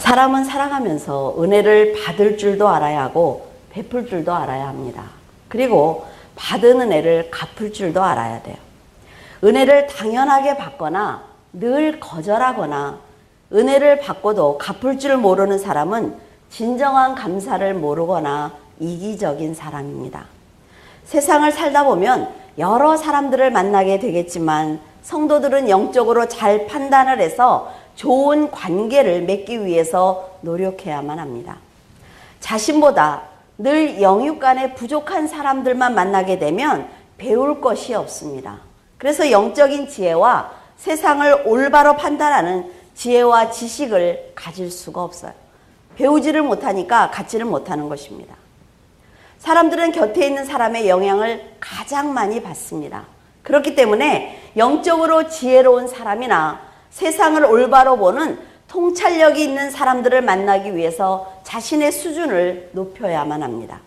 사람은 살아가면서 은혜를 받을 줄도 알아야 하고 베풀 줄도 알아야 합니다. 그리고 받은 은혜를 갚을 줄도 알아야 돼요. 은혜를 당연하게 받거나 늘 거절하거나 은혜를 받고도 갚을 줄 모르는 사람은 진정한 감사를 모르거나 이기적인 사람입니다. 세상을 살다 보면 여러 사람들을 만나게 되겠지만 성도들은 영적으로 잘 판단을 해서 좋은 관계를 맺기 위해서 노력해야만 합니다. 자신보다 늘 영육간에 부족한 사람들만 만나게 되면 배울 것이 없습니다. 그래서 영적인 지혜와 세상을 올바로 판단하는 지혜와 지식을 가질 수가 없어요. 배우지를 못하니까 갖지를 못하는 것입니다. 사람들은 곁에 있는 사람의 영향을 가장 많이 받습니다. 그렇기 때문에 영적으로 지혜로운 사람이나 세상을 올바로 보는 통찰력이 있는 사람들을 만나기 위해서 자신의 수준을 높여야만 합니다.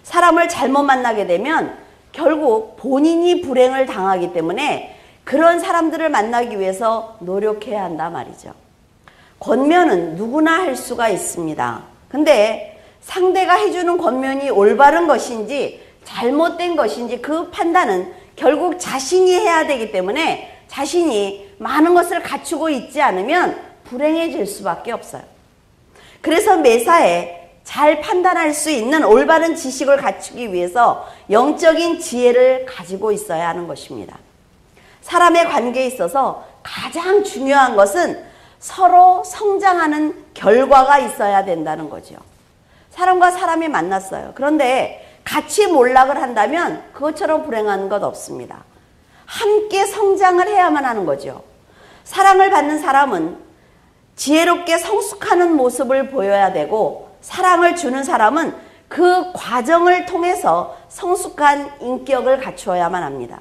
사람을 잘못 만나게 되면 결국 본인이 불행을 당하기 때문에 그런 사람들을 만나기 위해서 노력해야 한다 말이죠. 권면은 누구나 할 수가 있습니다. 근데 상대가 해주는 권면이 올바른 것인지 잘못된 것인지 그 판단은 결국 자신이 해야 되기 때문에 자신이 많은 것을 갖추고 있지 않으면 불행해질 수밖에 없어요. 그래서 매사에 잘 판단할 수 있는 올바른 지식을 갖추기 위해서 영적인 지혜를 가지고 있어야 하는 것입니다. 사람의 관계에 있어서 가장 중요한 것은 서로 성장하는 결과가 있어야 된다는 거죠. 사람과 사람이 만났어요. 그런데 같이 몰락을 한다면 그것처럼 불행한 것 없습니다. 함께 성장을 해야만 하는 거죠. 사랑을 받는 사람은 지혜롭게 성숙하는 모습을 보여야 되고, 사랑을 주는 사람은 그 과정을 통해서 성숙한 인격을 갖추어야만 합니다.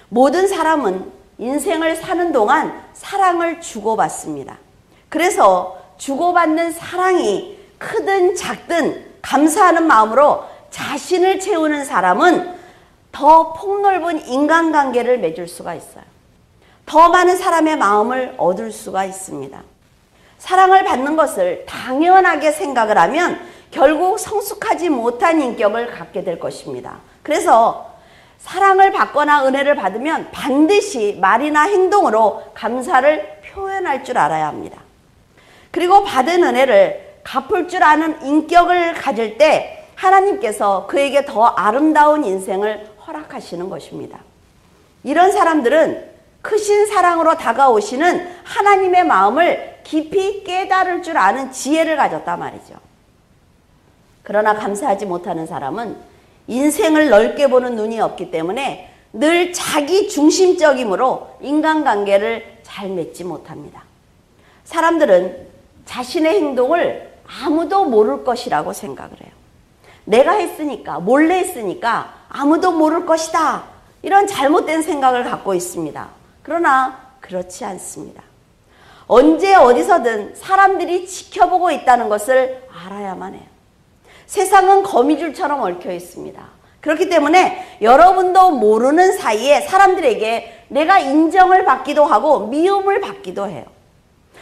모든 사람은 인생을 사는 동안 사랑을 주고받습니다. 그래서 주고받는 사랑이 크든 작든 감사하는 마음으로 자신을 채우는 사람은 더 폭넓은 인간관계를 맺을 수가 있어요. 더 많은 사람의 마음을 얻을 수가 있습니다. 사랑을 받는 것을 당연하게 생각을 하면 결국 성숙하지 못한 인격을 갖게 될 것입니다. 그래서 사랑을 받거나 은혜를 받으면 반드시 말이나 행동으로 감사를 표현할 줄 알아야 합니다. 그리고 받은 은혜를 갚을 줄 아는 인격을 가질 때 하나님께서 그에게 더 아름다운 인생을 허락하시는 것입니다. 이런 사람들은 크신 사랑으로 다가오시는 하나님의 마음을 깊이 깨달을 줄 아는 지혜를 가졌단 말이죠. 그러나 감사하지 못하는 사람은 인생을 넓게 보는 눈이 없기 때문에 늘 자기 중심적이므로 인간관계를 잘 맺지 못합니다. 사람들은 자신의 행동을 아무도 모를 것이라고 생각을 해요. 내가 했으니까, 몰래 했으니까 아무도 모를 것이다. 이런 잘못된 생각을 갖고 있습니다. 그러나 그렇지 않습니다. 언제 어디서든 사람들이 지켜보고 있다는 것을 알아야만 해요. 세상은 거미줄처럼 얽혀 있습니다. 그렇기 때문에 여러분도 모르는 사이에 사람들에게 내가 인정을 받기도 하고 미움을 받기도 해요.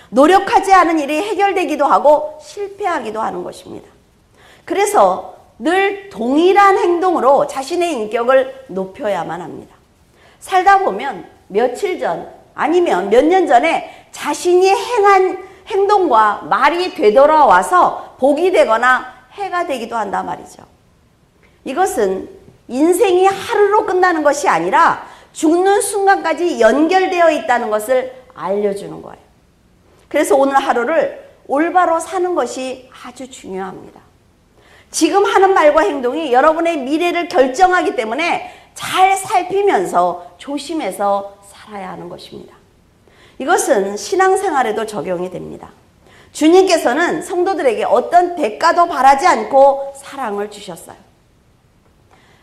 노력하지 않은 일이 해결되기도 하고 실패하기도 하는 것입니다. 그래서 늘 동일한 행동으로 자신의 인격을 높여야만 합니다. 살다 보면 며칠 전 아니면 몇 년 전에 자신이 행한 행동과 말이 되돌아와서 복이 되거나 해가 되기도 한단 말이죠. 이것은 인생이 하루로 끝나는 것이 아니라 죽는 순간까지 연결되어 있다는 것을 알려주는 거예요. 그래서 오늘 하루를 올바로 사는 것이 아주 중요합니다. 지금 하는 말과 행동이 여러분의 미래를 결정하기 때문에 잘 살피면서 조심해서 살아야 하는 것입니다. 이것은 신앙생활에도 적용이 됩니다. 주님께서는 성도들에게 어떤 대가도 바라지 않고 사랑을 주셨어요.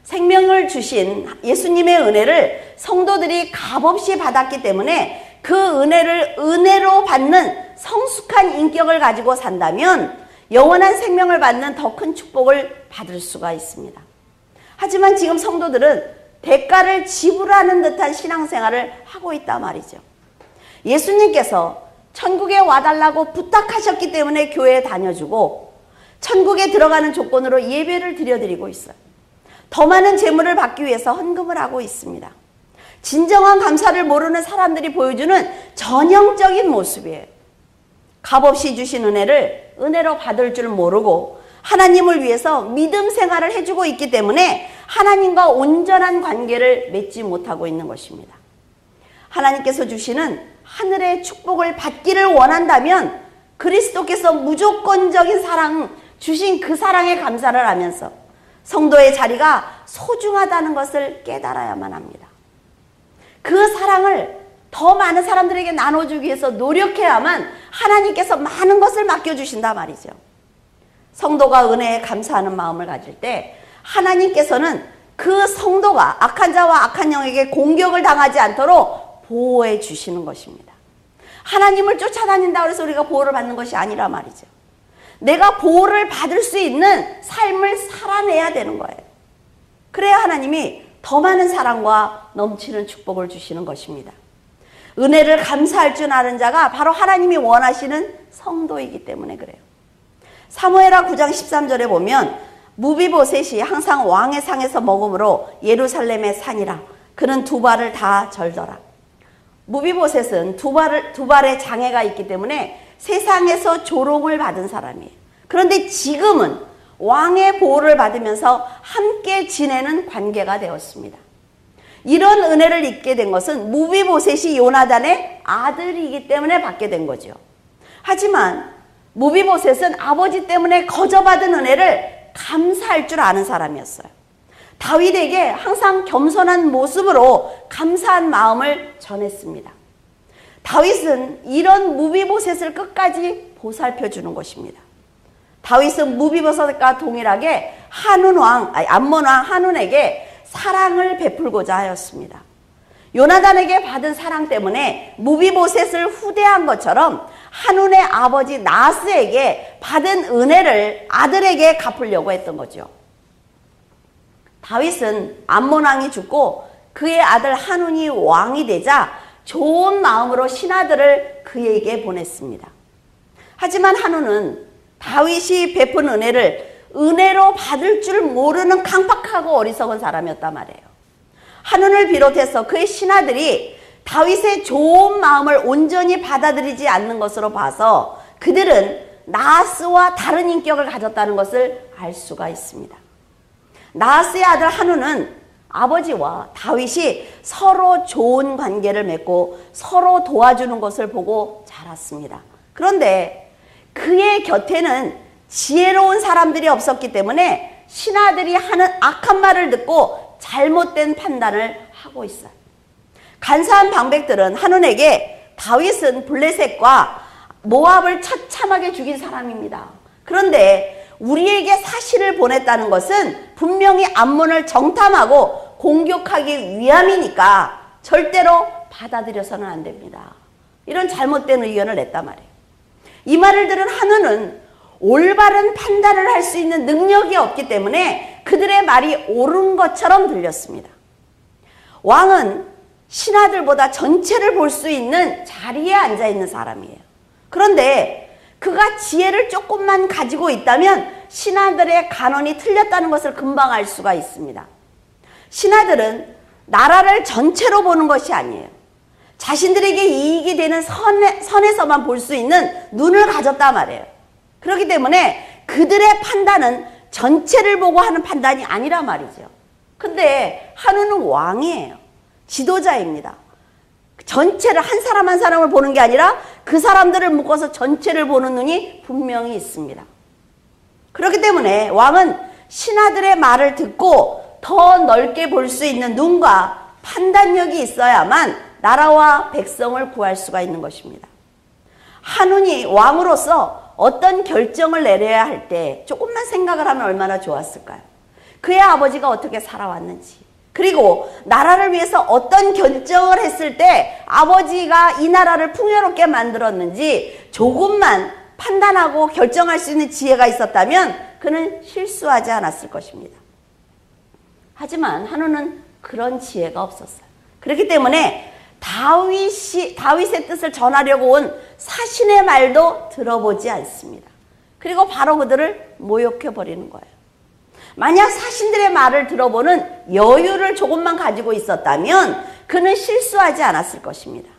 생명을 주신 예수님의 은혜를 성도들이 값없이 받았기 때문에 그 은혜를 은혜로 받는 성숙한 인격을 가지고 산다면 영원한 생명을 받는 더 큰 축복을 받을 수가 있습니다. 하지만 지금 성도들은 대가를 지불하는 듯한 신앙생활을 하고 있단 말이죠. 예수님께서 천국에 와달라고 부탁하셨기 때문에 교회에 다녀주고 천국에 들어가는 조건으로 예배를 드려드리고 있어요. 더 많은 재물을 받기 위해서 헌금을 하고 있습니다. 진정한 감사를 모르는 사람들이 보여주는 전형적인 모습이에요. 값없이 주신 은혜를 은혜로 받을 줄 모르고 하나님을 위해서 믿음 생활을 해주고 있기 때문에 하나님과 온전한 관계를 맺지 못하고 있는 것입니다. 하나님께서 주시는 하늘의 축복을 받기를 원한다면 그리스도께서 무조건적인 사랑 주신 그 사랑에 감사를 하면서 성도의 자리가 소중하다는 것을 깨달아야만 합니다. 그 사랑을 더 많은 사람들에게 나눠주기 위해서 노력해야만 하나님께서 많은 것을 맡겨주신다 말이죠. 성도가 은혜에 감사하는 마음을 가질 때 하나님께서는 그 성도가 악한 자와 악한 영에게 공격을 당하지 않도록 보호해 주시는 것입니다. 하나님을 쫓아다닌다고 해서 우리가 보호를 받는 것이 아니라 말이죠. 내가 보호를 받을 수 있는 삶을 살아내야 되는 거예요. 그래야 하나님이 더 많은 사랑과 넘치는 축복을 주시는 것입니다. 은혜를 감사할 줄 아는 자가 바로 하나님이 원하시는 성도이기 때문에 그래요. 사무엘하 9장 13절에 보면 무비보셋이 항상 왕의 상에서 먹음으로 예루살렘의 산이라 그는 두 발을 다 절더라. 무비보셋은 두 발에 장애가 있기 때문에 세상에서 조롱을 받은 사람이에요. 그런데 지금은 왕의 보호를 받으면서 함께 지내는 관계가 되었습니다. 이런 은혜를 입게 된 것은 무비보셋이 요나단의 아들이기 때문에 받게 된 거죠. 하지만 무비보셋은 아버지 때문에 거저받은 은혜를 감사할 줄 아는 사람이었어요. 다윗에게 항상 겸손한 모습으로 감사한 마음을 전했습니다. 다윗은 이런 무비보셋을 끝까지 보살펴 주는 것입니다. 다윗은 무비보셋과 동일하게 암몬 왕 한운에게 사랑을 베풀고자 하였습니다. 요나단에게 받은 사랑 때문에 무비보셋을 후대한 것처럼 한운의 아버지 나스에게 받은 은혜를 아들에게 갚으려고 했던 거죠. 다윗은 암몬 왕이 죽고 그의 아들 한운이 왕이 되자 좋은 마음으로 신하들을 그에게 보냈습니다. 하지만 한운은 다윗이 베푼 은혜를 은혜로 받을 줄 모르는 강팍하고 어리석은 사람이었단 말이에요. 한운을 비롯해서 그의 신하들이 다윗의 좋은 마음을 온전히 받아들이지 않는 것으로 봐서 그들은 나하스와 다른 인격을 가졌다는 것을 알 수가 있습니다. 나하스의 아들 한운은 아버지와 다윗이 서로 좋은 관계를 맺고 서로 도와주는 것을 보고 자랐습니다. 그런데 그의 곁에는 지혜로운 사람들이 없었기 때문에 신하들이 하는 악한 말을 듣고 잘못된 판단을 하고 있어요. 간사한 방백들은 한운에게 다윗은 블레셋과 모압을 처참하게 죽인 사람입니다. 그런데 우리에게 사실을 보냈다는 것은 분명히 암몬을 정탐하고 공격하기 위함이니까 절대로 받아들여서는 안 됩니다. 이런 잘못된 의견을 냈단 말이에요. 이 말을 들은 한운은 올바른 판단을 할 수 있는 능력이 없기 때문에 그들의 말이 옳은 것처럼 들렸습니다. 왕은 신하들보다 전체를 볼 수 있는 자리에 앉아 있는 사람이에요. 그런데 그가 지혜를 조금만 가지고 있다면 신하들의 간언이 틀렸다는 것을 금방 알 수가 있습니다. 신하들은 나라를 전체로 보는 것이 아니에요. 자신들에게 이익이 되는 선에서만 볼 수 있는 눈을 가졌단 말이에요. 그렇기 때문에 그들의 판단은 전체를 보고 하는 판단이 아니란 말이죠. 근데 한운은 왕이에요. 지도자입니다. 전체를 한 사람 한 사람을 보는 게 아니라 그 사람들을 묶어서 전체를 보는 눈이 분명히 있습니다. 그렇기 때문에 왕은 신하들의 말을 듣고 더 넓게 볼 수 있는 눈과 판단력이 있어야만 나라와 백성을 구할 수가 있는 것입니다. 한운이 왕으로서 어떤 결정을 내려야 할 때 조금만 생각을 하면 얼마나 좋았을까요? 그의 아버지가 어떻게 살아왔는지, 그리고 나라를 위해서 어떤 결정을 했을 때 아버지가 이 나라를 풍요롭게 만들었는지 조금만 판단하고 결정할 수 있는 지혜가 있었다면 그는 실수하지 않았을 것입니다. 하지만 한운은 그런 지혜가 없었어요. 그렇기 때문에 다윗의 뜻을 전하려고 온 사신의 말도 들어보지 않습니다. 그리고 바로 그들을 모욕해버리는 거예요. 만약 사신들의 말을 들어보는 여유를 조금만 가지고 있었다면 그는 실수하지 않았을 것입니다.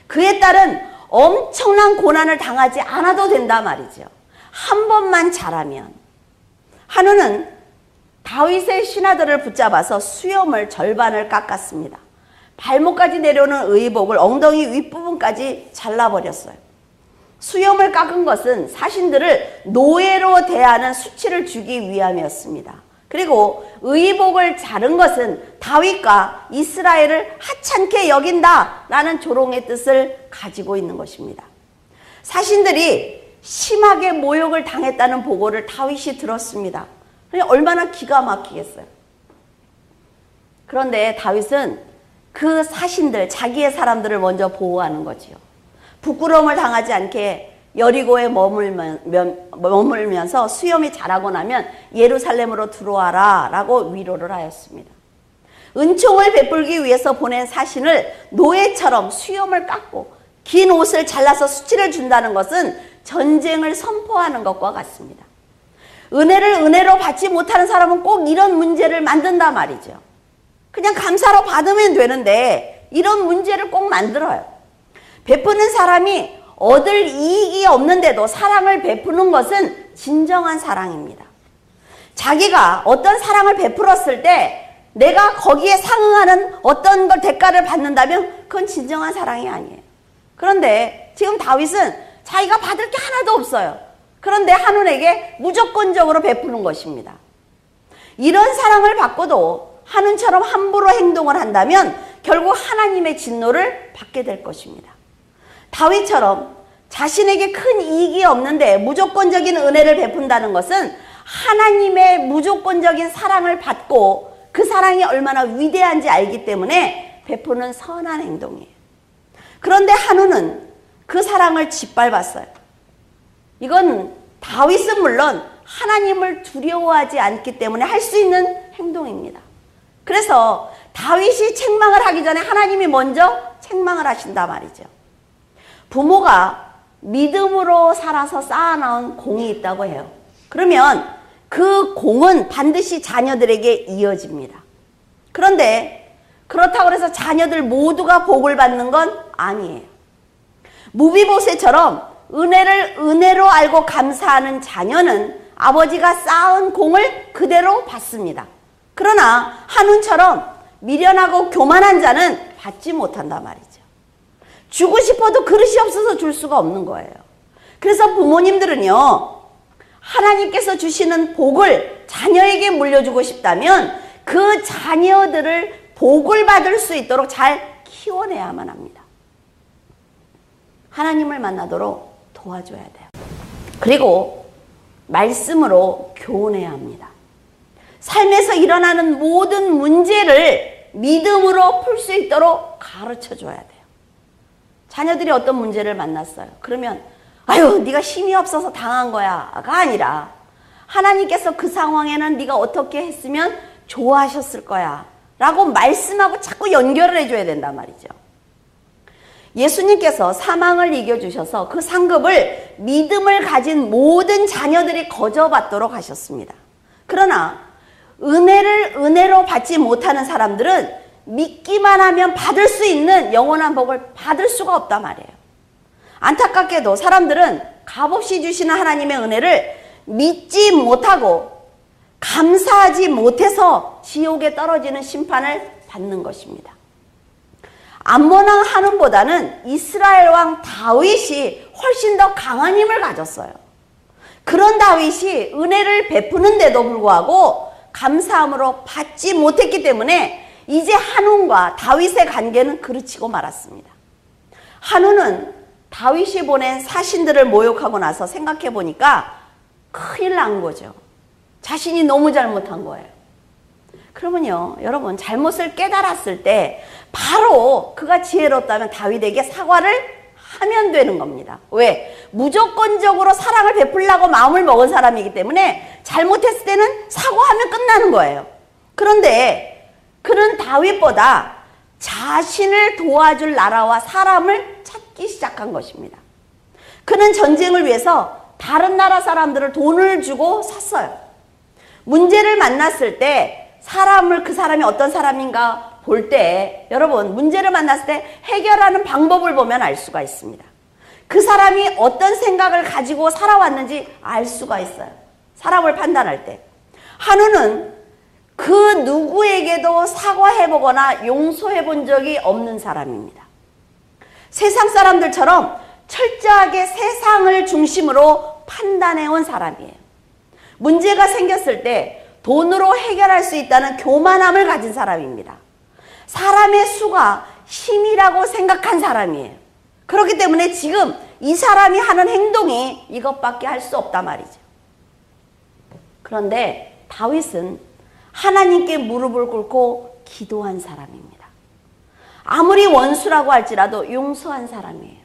그의 딸은 엄청난 고난을 당하지 않아도 된다 말이죠. 한 번만 잘하면. 한우는 다윗의 신하들을 붙잡아서 수염을 절반을 깎았습니다. 발목까지 내려오는 의복을 엉덩이 윗부분까지 잘라버렸어요. 수염을 깎은 것은 사신들을 노예로 대하는 수치를 주기 위함이었습니다. 그리고 의복을 자른 것은 다윗과 이스라엘을 하찮게 여긴다라는 조롱의 뜻을 가지고 있는 것입니다. 사신들이 심하게 모욕을 당했다는 보고를 다윗이 들었습니다. 얼마나 기가 막히겠어요. 그런데 다윗은 그 사신들, 자기의 사람들을 먼저 보호하는 거지요. 부끄러움을 당하지 않게 여리고에 머물면서 수염이 자라고 나면 예루살렘으로 들어와라 라고 위로를 하였습니다. 은총을 베풀기 위해서 보낸 사신을 노예처럼 수염을 깎고 긴 옷을 잘라서 수치를 준다는 것은 전쟁을 선포하는 것과 같습니다. 은혜를 은혜로 받지 못하는 사람은 꼭 이런 문제를 만든다 말이죠. 그냥 감사로 받으면 되는데 이런 문제를 꼭 만들어요. 베푸는 사람이 얻을 이익이 없는데도 사랑을 베푸는 것은 진정한 사랑입니다. 자기가 어떤 사랑을 베풀었을 때 내가 거기에 상응하는 어떤 걸 대가를 받는다면 그건 진정한 사랑이 아니에요. 그런데 지금 다윗은 자기가 받을 게 하나도 없어요. 그런데 한운에게 무조건적으로 베푸는 것입니다. 이런 사랑을 받고도 한운처럼 함부로 행동을 한다면 결국 하나님의 진노를 받게 될 것입니다. 다윗처럼 자신에게 큰 이익이 없는데 무조건적인 은혜를 베푼다는 것은 하나님의 무조건적인 사랑을 받고 그 사랑이 얼마나 위대한지 알기 때문에 베푸는 선한 행동이에요. 그런데 한우는 그 사랑을 짓밟았어요. 이건 다윗은 물론 하나님을 두려워하지 않기 때문에 할 수 있는 행동입니다. 그래서 다윗이 책망을 하기 전에 하나님이 먼저 책망을 하신다 말이죠. 부모가 믿음으로 살아서 쌓아놓은 공이 있다고 해요. 그러면 그 공은 반드시 자녀들에게 이어집니다. 그런데 그렇다고 해서 자녀들 모두가 복을 받는 건 아니에요. 무비보셋처럼 은혜를 은혜로 알고 감사하는 자녀는 아버지가 쌓은 공을 그대로 받습니다. 그러나 한운처럼 미련하고 교만한 자는 받지 못한다 말이죠. 주고 싶어도 그릇이 없어서 줄 수가 없는 거예요. 그래서 부모님들은요, 하나님께서 주시는 복을 자녀에게 물려주고 싶다면 그 자녀들을 복을 받을 수 있도록 잘 키워내야만 합니다. 하나님을 만나도록 도와줘야 돼요. 그리고 말씀으로 교훈해야 합니다. 삶에서 일어나는 모든 문제를 믿음으로 풀 수 있도록 가르쳐 줘야 돼요. 자녀들이 어떤 문제를 만났어요. 그러면 아유 네가 힘이 없어서 당한 거야가 아니라 하나님께서 그 상황에는 네가 어떻게 했으면 좋아하셨을 거야 라고 말씀하고 자꾸 연결을 해줘야 된단 말이죠. 예수님께서 사망을 이겨주셔서 그 상급을 믿음을 가진 모든 자녀들이 거저받도록 하셨습니다. 그러나 은혜를 은혜로 받지 못하는 사람들은 믿기만 하면 받을 수 있는 영원한 복을 받을 수가 없단 말이에요. 안타깝게도 사람들은 값없이 주시는 하나님의 은혜를 믿지 못하고 감사하지 못해서 지옥에 떨어지는 심판을 받는 것입니다. 암몬 왕 한운보다는 이스라엘 왕 다윗이 훨씬 더 강한 힘을 가졌어요. 그런 다윗이 은혜를 베푸는데도 불구하고 감사함으로 받지 못했기 때문에 이제 한운과 다윗의 관계는 그르치고 말았습니다. 한운은 다윗이 보낸 사신들을 모욕하고 나서 생각해 보니까 큰일 난 거죠. 자신이 너무 잘못한 거예요. 그러면요, 여러분 잘못을 깨달았을 때 바로 그가 지혜롭다면 다윗에게 사과를 하면 되는 겁니다. 왜? 무조건적으로 사랑을 베풀려고 마음을 먹은 사람이기 때문에 잘못했을 때는 사과하면 끝나는 거예요. 그런데 그는 다윗보다 자신을 도와줄 나라와 사람을 찾기 시작한 것입니다. 그는 전쟁을 위해서 다른 나라 사람들을 돈을 주고 샀어요. 문제를 만났을 때 그 사람이 어떤 사람인가 볼 때, 여러분, 문제를 만났을 때 해결하는 방법을 보면 알 수가 있습니다. 그 사람이 어떤 생각을 가지고 살아왔는지 알 수가 있어요. 사람을 판단할 때. 한우는 그 누구에게도 사과해보거나 용서해본 적이 없는 사람입니다. 세상 사람들처럼 철저하게 세상을 중심으로 판단해온 사람이에요. 문제가 생겼을 때 돈으로 해결할 수 있다는 교만함을 가진 사람입니다. 사람의 수가 힘이라고 생각한 사람이에요. 그렇기 때문에 지금 이 사람이 하는 행동이 이것밖에 할 수 없단 말이죠. 그런데 다윗은 하나님께 무릎을 꿇고 기도한 사람입니다. 아무리 원수라고 할지라도 용서한 사람이에요.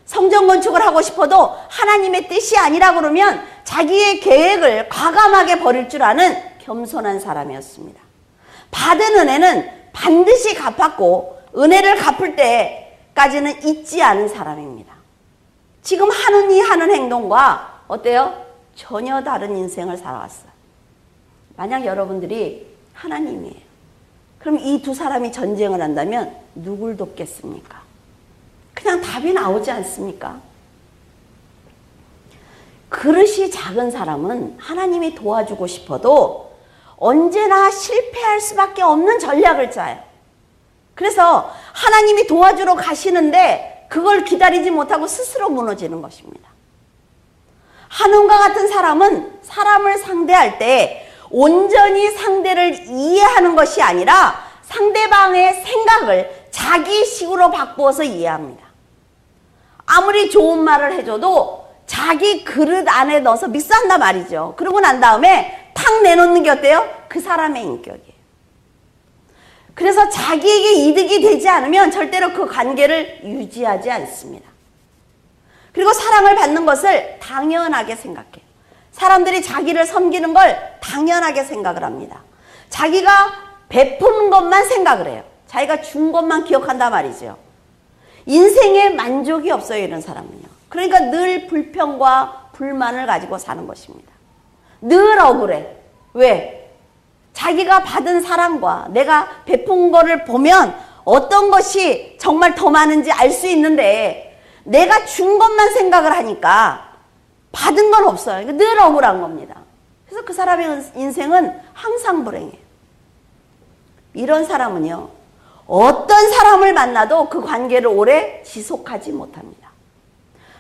성전 건축을 하고 싶어도 하나님의 뜻이 아니라 그러면 자기의 계획을 과감하게 버릴 줄 아는 겸손한 사람이었습니다. 받은 은혜는 반드시 갚았고 은혜를 갚을 때까지는 잊지 않은 사람입니다. 지금 한운이 하는 행동과 어때요? 전혀 다른 인생을 살아왔어요. 만약 여러분들이 하나님이에요. 그럼 이 두 사람이 전쟁을 한다면 누굴 돕겠습니까? 그냥 답이 나오지 않습니까? 그릇이 작은 사람은 하나님이 도와주고 싶어도 언제나 실패할 수밖에 없는 전략을 짜요. 그래서 하나님이 도와주러 가시는데 그걸 기다리지 못하고 스스로 무너지는 것입니다. 한운과 같은 사람은 사람을 상대할 때 온전히 상대를 이해하는 것이 아니라 상대방의 생각을 자기식으로 바꾸어서 이해합니다. 아무리 좋은 말을 해줘도 자기 그릇 안에 넣어서 믹스한단 말이죠. 그러고 난 다음에 탁 내놓는 게 어때요? 그 사람의 인격이에요. 그래서 자기에게 이득이 되지 않으면 절대로 그 관계를 유지하지 않습니다. 그리고 사랑을 받는 것을 당연하게 생각해요. 사람들이 자기를 섬기는 걸 당연하게 생각을 합니다. 자기가 베푼 것만 생각을 해요. 자기가 준 것만 기억한단 말이죠. 인생에 만족이 없어요, 이런 사람은요. 그러니까 늘 불평과 불만을 가지고 사는 것입니다. 늘 억울해. 왜? 자기가 받은 사랑과 내가 베푼 거를 보면 어떤 것이 정말 더 많은지 알 수 있는데 내가 준 것만 생각을 하니까 받은 건 없어요. 그러니까 늘 억울한 겁니다. 그래서 그 사람의 인생은 항상 불행해요. 이런 사람은요, 어떤 사람을 만나도 그 관계를 오래 지속하지 못합니다.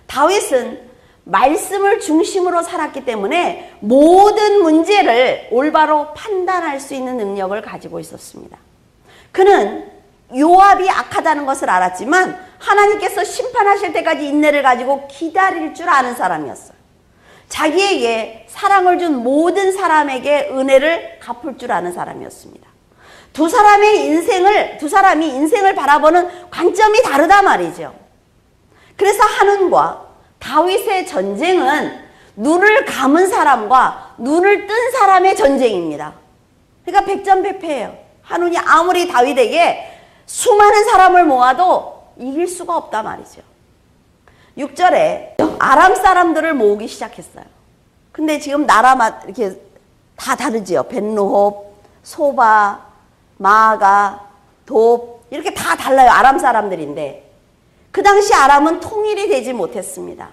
다윗은 말씀을 중심으로 살았기 때문에 모든 문제를 올바로 판단할 수 있는 능력을 가지고 있었습니다. 그는 요압이 악하다는 것을 알았지만 하나님께서 심판하실 때까지 인내를 가지고 기다릴 줄 아는 사람이었어요. 자기에게 사랑을 준 모든 사람에게 은혜를 갚을 줄 아는 사람이었습니다. 두 사람이 인생을 바라보는 관점이 다르다 말이죠. 그래서 한운과 다윗의 전쟁은 눈을 감은 사람과 눈을 뜬 사람의 전쟁입니다. 그러니까 백전백패예요. 한운이 아무리 다윗에게 수많은 사람을 모아도 이길 수가 없다 말이죠. 6절에 아람 사람들을 모으기 시작했어요. 근데 지금 나라마다 이렇게 다 다르지요. 벳르홉, 소바, 마아가, 돕 이렇게 다 달라요. 아람 사람들인데 그 당시 아람은 통일이 되지 못했습니다.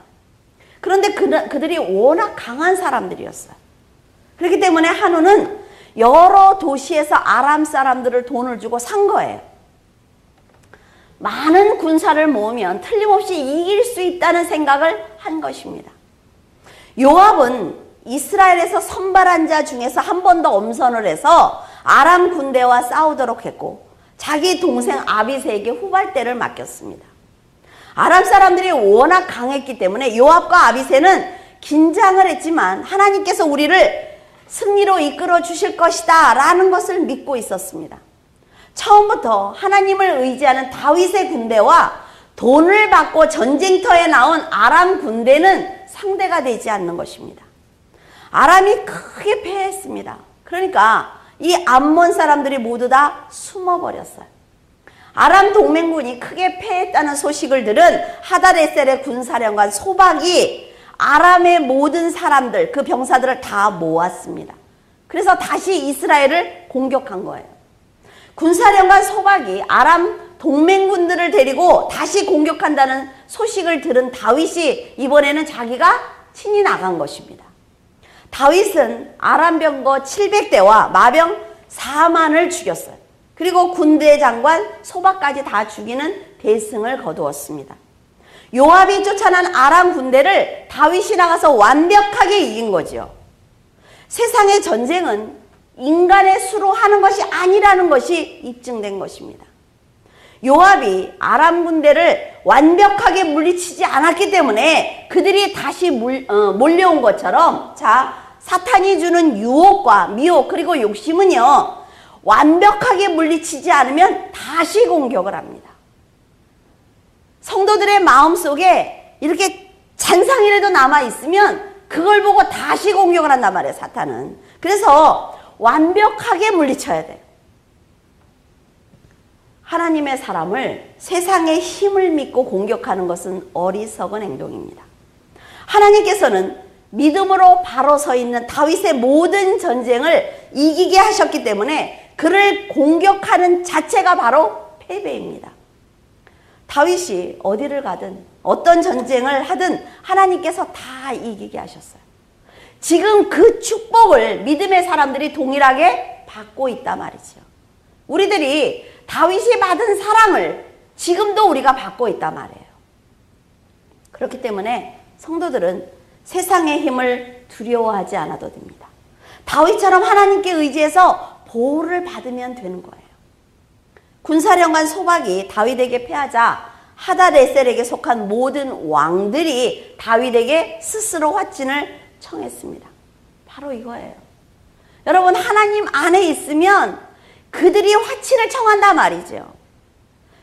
그런데 그들이 워낙 강한 사람들이었어요. 그렇기 때문에 한우는 여러 도시에서 아람 사람들을 돈을 주고 산 거예요. 많은 군사를 모으면 틀림없이 이길 수 있다는 생각을 한 것입니다. 요압은 이스라엘에서 선발한 자 중에서 한 번 더 엄선을 해서 아람 군대와 싸우도록 했고 자기 동생 아비새에게 후발대를 맡겼습니다. 아람 사람들이 워낙 강했기 때문에 요압과 아비새는 긴장을 했지만 하나님께서 우리를 승리로 이끌어 주실 것이다 라는 것을 믿고 있었습니다. 처음부터 하나님을 의지하는 다윗의 군대와 돈을 받고 전쟁터에 나온 아람 군대는 상대가 되지 않는 것입니다. 아람이 크게 패했습니다. 그러니까 이 암몬 사람들이 모두 다 숨어버렸어요. 아람 동맹군이 크게 패했다는 소식을 들은 하다레셀의 군사령관 소박이 아람의 모든 사람들, 그 병사들을 다 모았습니다. 그래서 다시 이스라엘을 공격한 거예요. 군사령관 소박이 아람 동맹군들을 데리고 다시 공격한다는 소식을 들은 다윗이 이번에는 자기가 친히 나간 것입니다. 다윗은 아람 병거 700대와 마병 4만을 죽였어요. 그리고 군대 장관 소박까지 다 죽이는 대승을 거두었습니다. 요압이 쫓아난 아람 군대를 다윗이 나가서 완벽하게 이긴 거죠. 세상의 전쟁은 인간의 수로 하는 것이 아니라는 것이 입증된 것입니다. 요압이 아람 군대를 완벽하게 물리치지 않았기 때문에 그들이 다시 몰려온 것처럼, 자, 사탄이 주는 유혹과 미혹 그리고 욕심은요, 완벽하게 물리치지 않으면 다시 공격을 합니다. 성도들의 마음속에 이렇게 잔상이라도 남아있으면 그걸 보고 다시 공격을 한단 말이에요, 사탄은. 그래서 완벽하게 물리쳐야 돼요. 하나님의 사람을 세상의 힘을 믿고 공격하는 것은 어리석은 행동입니다. 하나님께서는 믿음으로 바로 서 있는 다윗의 모든 전쟁을 이기게 하셨기 때문에 그를 공격하는 자체가 바로 패배입니다. 다윗이 어디를 가든 어떤 전쟁을 하든 하나님께서 다 이기게 하셨어요. 지금 그 축복을 믿음의 사람들이 동일하게 받고 있단 말이죠. 우리들이 다윗이 받은 사랑을 지금도 우리가 받고 있단 말이에요. 그렇기 때문에 성도들은 세상의 힘을 두려워하지 않아도 됩니다. 다윗처럼 하나님께 의지해서 보호를 받으면 되는 거예요. 군사령관 소박이 다윗에게 패하자 하다레셀에게 속한 모든 왕들이 다윗에게 스스로 화친을 청했습니다. 바로 이거예요. 여러분, 하나님 안에 있으면 그들이 화친을 청한단 말이죠.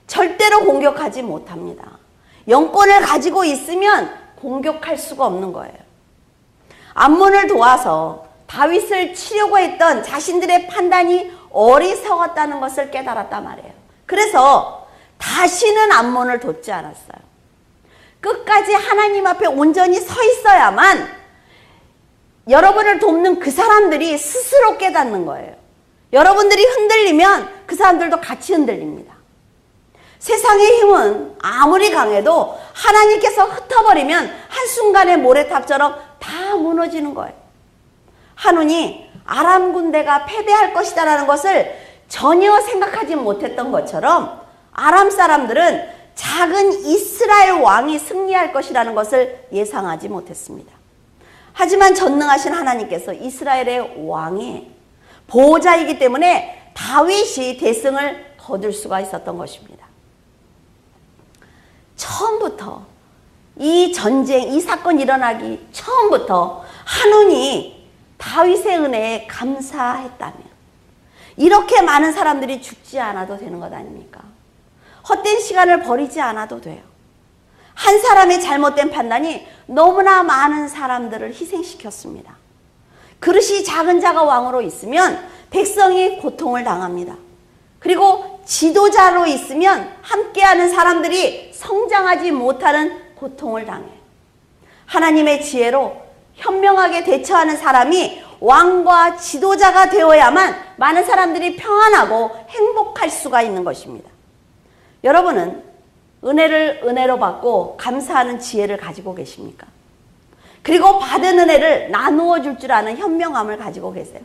절대로 공격하지 못합니다. 영권을 가지고 있으면 공격할 수가 없는 거예요. 암몬을 도와서 다윗을 치려고 했던 자신들의 판단이 어리석었다는 것을 깨달았단 말이에요. 그래서 다시는 암몬을 돕지 않았어요. 끝까지 하나님 앞에 온전히 서 있어야만 여러분을 돕는 그 사람들이 스스로 깨닫는 거예요. 여러분들이 흔들리면 그 사람들도 같이 흔들립니다. 세상의 힘은 아무리 강해도 하나님께서 흩어버리면 한순간에 모래탑처럼 다 무너지는 거예요. 한운이 아람 군대가 패배할 것이다라는 것을 전혀 생각하지 못했던 것처럼 아람 사람들은 작은 이스라엘 왕이 승리할 것이라는 것을 예상하지 못했습니다. 하지만 전능하신 하나님께서 이스라엘의 왕이 보호자이기 때문에 다윗이 대승을 거둘 수가 있었던 것입니다. 처음부터 이 전쟁, 이 사건이 일어나기 처음부터 한운이 다윗의 은혜에 감사했다면 이렇게 많은 사람들이 죽지 않아도 되는 것 아닙니까? 헛된 시간을 버리지 않아도 돼요. 한 사람의 잘못된 판단이 너무나 많은 사람들을 희생시켰습니다. 그릇이 작은 자가 왕으로 있으면 백성이 고통을 당합니다. 그리고 지도자로 있으면 함께하는 사람들이 성장하지 못하는 고통을 당해요. 하나님의 지혜로 현명하게 대처하는 사람이 왕과 지도자가 되어야만 많은 사람들이 평안하고 행복할 수가 있는 것입니다. 여러분은 은혜를 은혜로 받고 감사하는 지혜를 가지고 계십니까? 그리고 받은 은혜를 나누어 줄 줄 아는 현명함을 가지고 계세요?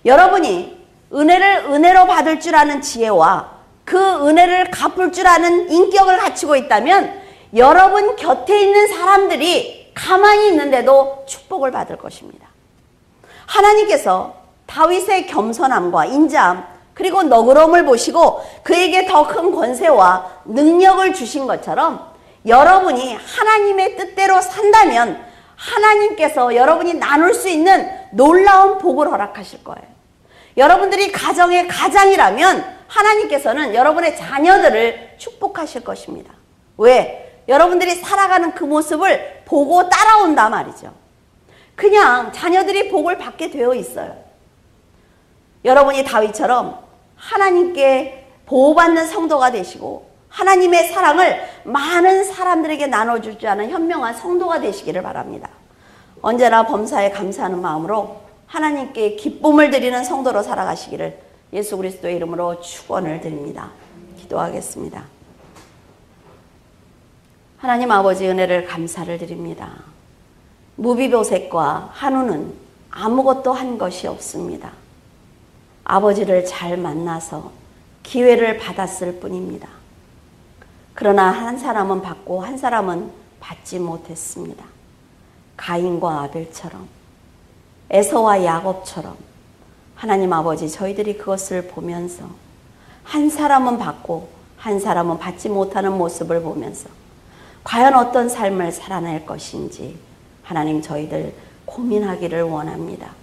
여러분이 은혜를 은혜로 받을 줄 아는 지혜와 그 은혜를 갚을 줄 아는 인격을 갖추고 있다면 여러분 곁에 있는 사람들이 가만히 있는데도 축복을 받을 것입니다. 하나님께서 다윗의 겸손함과 인자함 그리고 너그러움을 보시고 그에게 더 큰 권세와 능력을 주신 것처럼 여러분이 하나님의 뜻대로 산다면 하나님께서 여러분이 나눌 수 있는 놀라운 복을 허락하실 거예요. 여러분들이 가정의 가장이라면 하나님께서는 여러분의 자녀들을 축복하실 것입니다. 왜? 여러분들이 살아가는 그 모습을 보고 따라온다 말이죠. 그냥 자녀들이 복을 받게 되어 있어요. 여러분이 다윗처럼 하나님께 보호받는 성도가 되시고 하나님의 사랑을 많은 사람들에게 나눠줄 줄 아는 현명한 성도가 되시기를 바랍니다. 언제나 범사에 감사하는 마음으로 하나님께 기쁨을 드리는 성도로 살아가시기를 예수 그리스도의 이름으로 축원을 드립니다. 기도하겠습니다. 하나님 아버지, 은혜를 감사를 드립니다. 무비보셋과 한우는 아무것도 한 것이 없습니다. 아버지를 잘 만나서 기회를 받았을 뿐입니다. 그러나 한 사람은 받고 한 사람은 받지 못했습니다. 가인과 아벨처럼, 에서와 야곱처럼 하나님 아버지, 저희들이 그것을 보면서 한 사람은 받고 한 사람은 받지 못하는 모습을 보면서 과연 어떤 삶을 살아낼 것인지 하나님, 저희들 고민하기를 원합니다.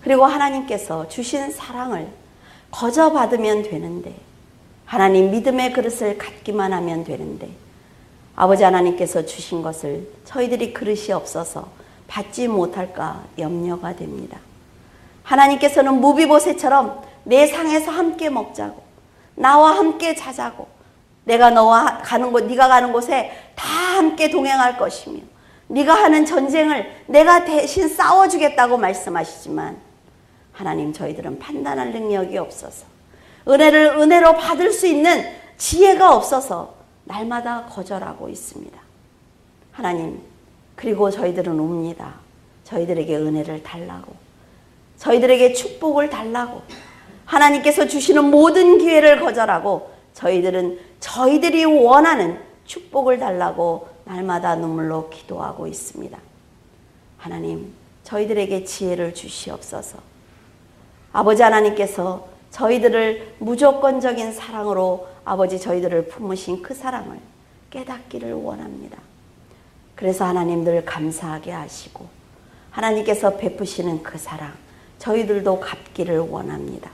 그리고 하나님께서 주신 사랑을 거저 받으면 되는데, 하나님 믿음의 그릇을 갖기만 하면 되는데, 아버지 하나님께서 주신 것을 저희들이 그릇이 없어서 받지 못할까 염려가 됩니다. 하나님께서는 무비보셋처럼 내 상에서 함께 먹자고, 나와 함께 자자고, 내가 너와 가는 곳, 네가 가는 곳에 다 함께 동행할 것이며 네가 하는 전쟁을 내가 대신 싸워주겠다고 말씀하시지만, 하나님, 저희들은 판단할 능력이 없어서, 은혜를 은혜로 받을 수 있는 지혜가 없어서 날마다 거절하고 있습니다. 하나님, 그리고 저희들은 옵니다. 저희들에게 은혜를 달라고, 저희들에게 축복을 달라고, 하나님께서 주시는 모든 기회를 거절하고 저희들은 저희들이 원하는 축복을 달라고 날마다 눈물로 기도하고 있습니다. 하나님, 저희들에게 지혜를 주시옵소서. 아버지 하나님께서 저희들을 무조건적인 사랑으로 아버지 저희들을 품으신 그 사랑을 깨닫기를 원합니다. 그래서 하나님 늘 감사하게 하시고 하나님께서 베푸시는 그 사랑 저희들도 갚기를 원합니다.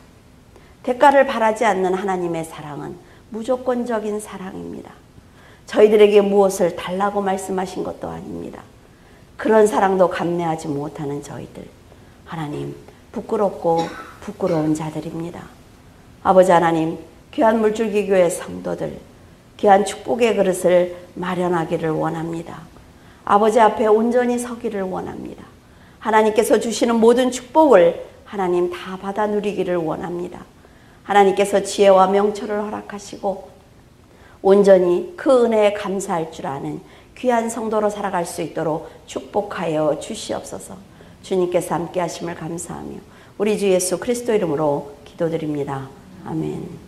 대가를 바라지 않는 하나님의 사랑은 무조건적인 사랑입니다. 저희들에게 무엇을 달라고 말씀하신 것도 아닙니다. 그런 사랑도 감내하지 못하는 저희들, 하나님, 부끄럽고 부끄러운 자들입니다. 아버지 하나님, 귀한 물줄기 교회 성도들, 귀한 축복의 그릇을 마련하기를 원합니다. 아버지 앞에 온전히 서기를 원합니다. 하나님께서 주시는 모든 축복을 하나님 다 받아 누리기를 원합니다. 하나님께서 지혜와 명철을 허락하시고 온전히 그 은혜에 감사할 줄 아는 귀한 성도로 살아갈 수 있도록 축복하여 주시옵소서. 주님께서 함께 하심을 감사하며 우리 주 예수 그리스도 이름으로 기도드립니다. 아멘.